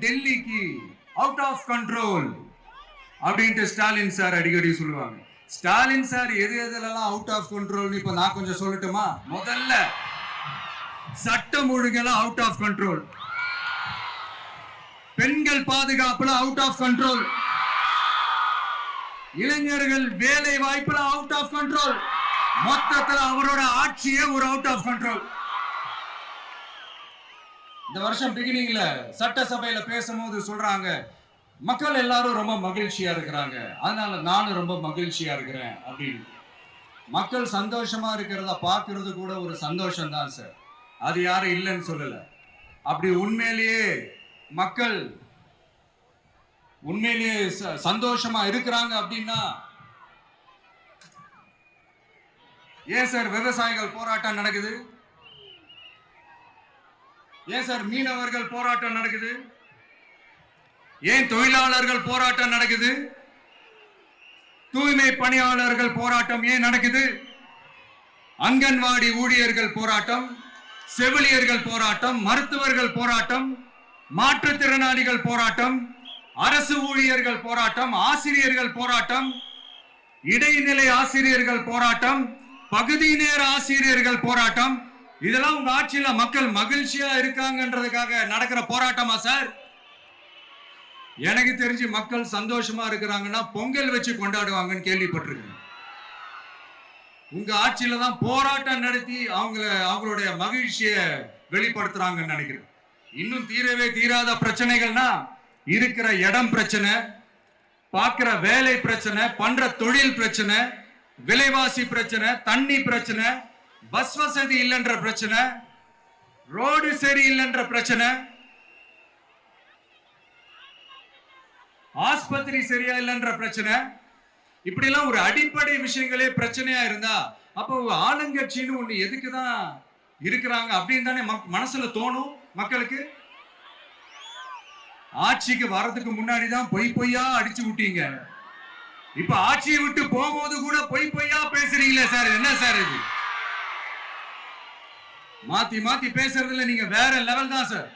டெல்லிக்கு out of control அப்படின்ட்டு Stalin sir அடிக்கடி சொல்லுவாங்க. ஸ்டாலின் சார் எது எதுலலாம் அவுட் ஆஃப் கண்ட்ரோல் இப்ப நான் கொஞ்சம் சொல்லட்டுமா? முதல்ல சட்டம் ஒழுங்கெல்லாம் அவுட் ஆஃப் கண்ட்ரோல், பெண்கள் பாதுகாப்புல அவுட் ஆஃப் கண்ட்ரோல், இளைஞர்கள் வேலை வாய்ப்புல அவுட் ஆஃப் கண்ட்ரோல், மொத்தத்தில் அவரோட ஆட்சியே ஒரு அவுட் ஆஃப் கண்ட்ரோல். இந்த வருஷம் பிகினிங்ல சட்டசபையில பேசும்போது சொல்றாங்க, மக்கள் எல்லாரும் ரொம்ப மகிழ்ச்சியா இருக்கிறாங்க, அதனால நானும் ரொம்ப மகிழ்ச்சியா இருக்கிறேன் அப்படின்னு. மக்கள் சந்தோஷமா இருக்கிறத பார்க்கிறது கூட ஒரு சந்தோஷம் தான் சார், அது யாரும் இல்லைன்னு சொல்லல. அப்படி உண்மையிலேயே மக்கள் உண்மையிலேயே சந்தோஷமா இருக்கிறாங்க அப்படின்னா ஏன் சார் விவசாயிகள் போராட்டம் நடக்குது? ஏன் சார் மீனவர்கள் போராட்டம் நடக்குது? ஏன் தொழிலாளர்கள் போராட்டம் நடக்குது? தூய்மை பணியாளர்கள் போராட்டம் ஏன் நடக்குது? அங்கன்வாடி ஊழியர்கள் போராட்டம், செவிலியர்கள் போராட்டம், மருத்துவர்கள் போராட்டம், மாற்றுத்திறனாளிகள் போராட்டம், அரசு ஊழியர்கள் போராட்டம், ஆசிரியர்கள் போராட்டம், இடைநிலை ஆசிரியர்கள் போராட்டம், பகுதி நேர ஆசிரியர்கள் போராட்டம். இதெல்லாம் உங்க ஆட்சியில மக்கள் மகிழ்ச்சியா இருக்காங்கன்றதுக்காக நடக்கிற போராட்டமா சார்? எனக்கு தெரிஞ்சு மக்கள் சந்தோஷமா இருக்கிறாங்கன்னா பொங்கல் வச்சு கொண்டாடுவாங்கன்னு கேள்விப்பட்டிருக்கேன். உங்க ஆட்சியில தான் போராட்டம் நடத்தி அவங்களுடைய மகிழ்ச்சியை வெளிப்படுத்துறாங்கன்னு நினைக்கிறேன். இன்னும் தீரவே தீராத பிரச்சனைகள்னா இருக்கிற இடம் பிரச்சனை, பார்க்கிற வேலை பிரச்சனை, பண்ற தொழில் பிரச்சனை, விலைவாசி பிரச்சனை, தண்ணி பிரச்சனை, பஸ் வசதி இல்லைன்ற பிரச்சனை, ரோடு சரி இல்லைன்ற பிரச்சனை, ஆஸ்பத்திரி சரியா இல்லைன்ற பிரச்சனை. இப்படி எல்லாம் ஒரு அடிப்படை விஷயங்களே பிரச்சனையா இருந்தா அப்போ ஆளுங்கட்சின்னு ஒண்ணு எதுக்குதான் இருக்கிறாங்க அப்படின்னு தானே மனசுல தோணும் மக்களுக்கு. ஆட்சிக்கு வர்றதுக்கு முன்னாடிதான் பொய்யா அடிச்சு விட்டீங்க, இப்ப ஆட்சியை விட்டு போகும்போது கூட பொய்யா பேசுறீங்களே சார், என்ன சார் இது? மாத்தி மாத்தி பேசுறதுல நீங்க வேற லெவல் தான் சார்.